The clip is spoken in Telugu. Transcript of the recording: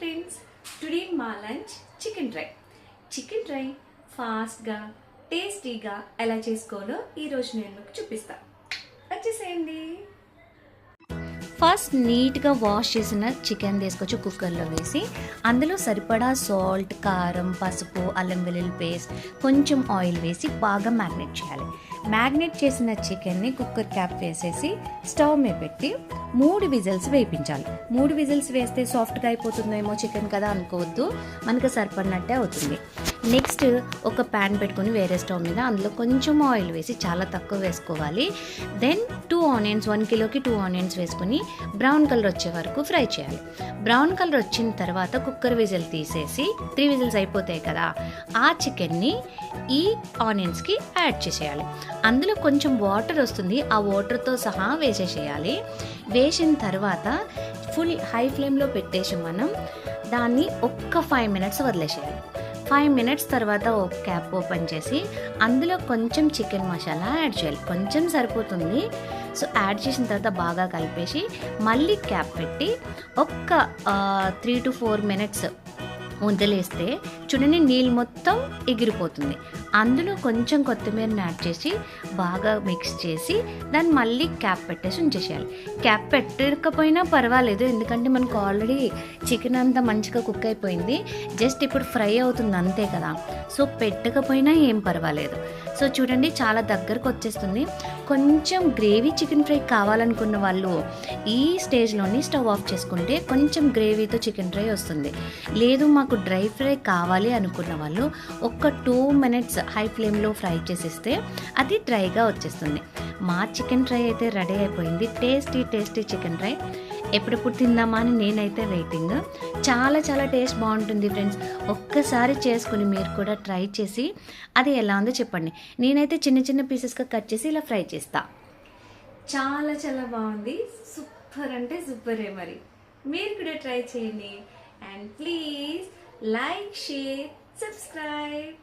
ఫ్రెండ్స్, టుడే మా లంచ్ చికెన్ డ్రై ఫాస్ట్గా టేస్టీగా ఎలా చేసుకోవాలో ఈరోజు నేను మీకు చూపిస్తాను. వచ్చేసేయండి. ఫస్ట్ నీట్గా వాష్ చేసిన చికెన్ తీసుకొచ్చి కుక్కర్లో వేసి అందులో సరిపడా సాల్ట్, కారం, పసుపు, అల్లం వెల్లుల్లి పేస్ట్, కొంచెం ఆయిల్ వేసి బాగా మ్యాగ్నేట్ చేయాలి. మ్యాగ్నేట్ చేసిన చికెన్ని కుక్కర్ క్యాప్ వేసేసి స్టవ్ మీద పెట్టి 3 విజిల్స్ వేయించాలి. 3 విజిల్స్ వేస్తే సాఫ్ట్గా అయిపోతుందేమో చికెన్ కదా అనుకోవద్దు, మనకు సరిపడినట్టే అవుతుంది. నెక్స్ట్ ఒక ప్యాన్ పెట్టుకొని వేరే స్టవ్ మీద అందులో కొంచెం ఆయిల్ వేసి, చాలా తక్కువ వేసుకోవాలి. దెన్ 2 ఆనియన్స్, 1 కిలోకి 2 ఆనియన్స్ వేసుకొని బ్రౌన్ కలర్ వచ్చే వరకు ఫ్రై చేయాలి. బ్రౌన్ కలర్ వచ్చిన తర్వాత కుక్కర్ విజిల్ తీసేసి 3 విజిల్స్ అయిపోతాయి కదా, ఆ చికెన్ని ఈ ఆనియన్స్కి యాడ్ చేసేయాలి. అందులో కొంచెం వాటర్ వస్తుంది, ఆ వాటర్తో సహా వేసేసేయాలి. వేసిన తర్వాత ఫుల్ హై ఫ్లేమ్లో పెట్టేసి మనం దాన్ని ఒక్క 5 మినిట్స్ వదిలేసేయాలి. 5 మినిట్స్ తర్వాత ఒక క్యాప్ ఓపెన్ చేసి అందులో కొంచెం చికెన్ మసాలా యాడ్ చేయాలి. కొంచెం సరిపోతుంది. సో యాడ్ చేసిన తర్వాత బాగా కలిపేసి మళ్ళీ క్యాప్ పెట్టి ఒక్క 3 to 4 మినిట్స్ వదిలేస్తే చూడండి, నీళ్ళు మొత్తం ఎగిరిపోతుంది. అందులో కొంచెం కొత్తిమీరని యాడ్ చేసి బాగా మిక్స్ చేసి దాన్ని మళ్ళీ క్యాప్ పెట్టేసి ఉంచేసేయాలి. క్యాప్ పెట్టకపోయినా పర్వాలేదు, ఎందుకంటే మనకు ఆల్రెడీ చికెన్ అంతా మంచిగా కుక్ అయిపోయింది, జస్ట్ ఇప్పుడు ఫ్రై అవుతుంది అంతే కదా. సో పెట్టకపోయినా ఏం పర్వాలేదు. సో చూడండి, చాలా దగ్గరకు వచ్చేస్తుంది. కొంచెం గ్రేవీ చికెన్ ఫ్రై కావాలనుకున్న వాళ్ళు ఈ స్టేజ్లోని స్టవ్ ఆఫ్ చేసుకుంటే కొంచెం గ్రేవీతో చికెన్ ఫ్రై వస్తుంది. లేదు మాకు డ్రై ఫ్రై కావాలి అనుకున్న వాళ్ళు ఒక్క 2 మినిట్స్ హై ఫ్లేమ్లో ఫ్రై చేసేస్తే అది డ్రైగా వచ్చేస్తుంది. మా చికెన్ ఫ్రై అయితే రెడీ అయిపోయింది. Tasty chicken fry. ఎప్పుడెప్పుడు తిందామా అని నేనైతే వెయిటింగ్. చాలా టేస్ట్ బాగుంటుంది ఫ్రెండ్స్. ఒక్కసారి చేసుకుని మీరు కూడా ట్రై చేసి అది ఎలా ఉందో చెప్పండి. నేనైతే చిన్న పీసెస్గా కట్ చేసి ఇలా ఫ్రై చేస్తా. చాలా బాగుంది. సూపర్ అంటే సూపరే. మరి మీరు కూడా ట్రై చేయండి. And please like, share, subscribe.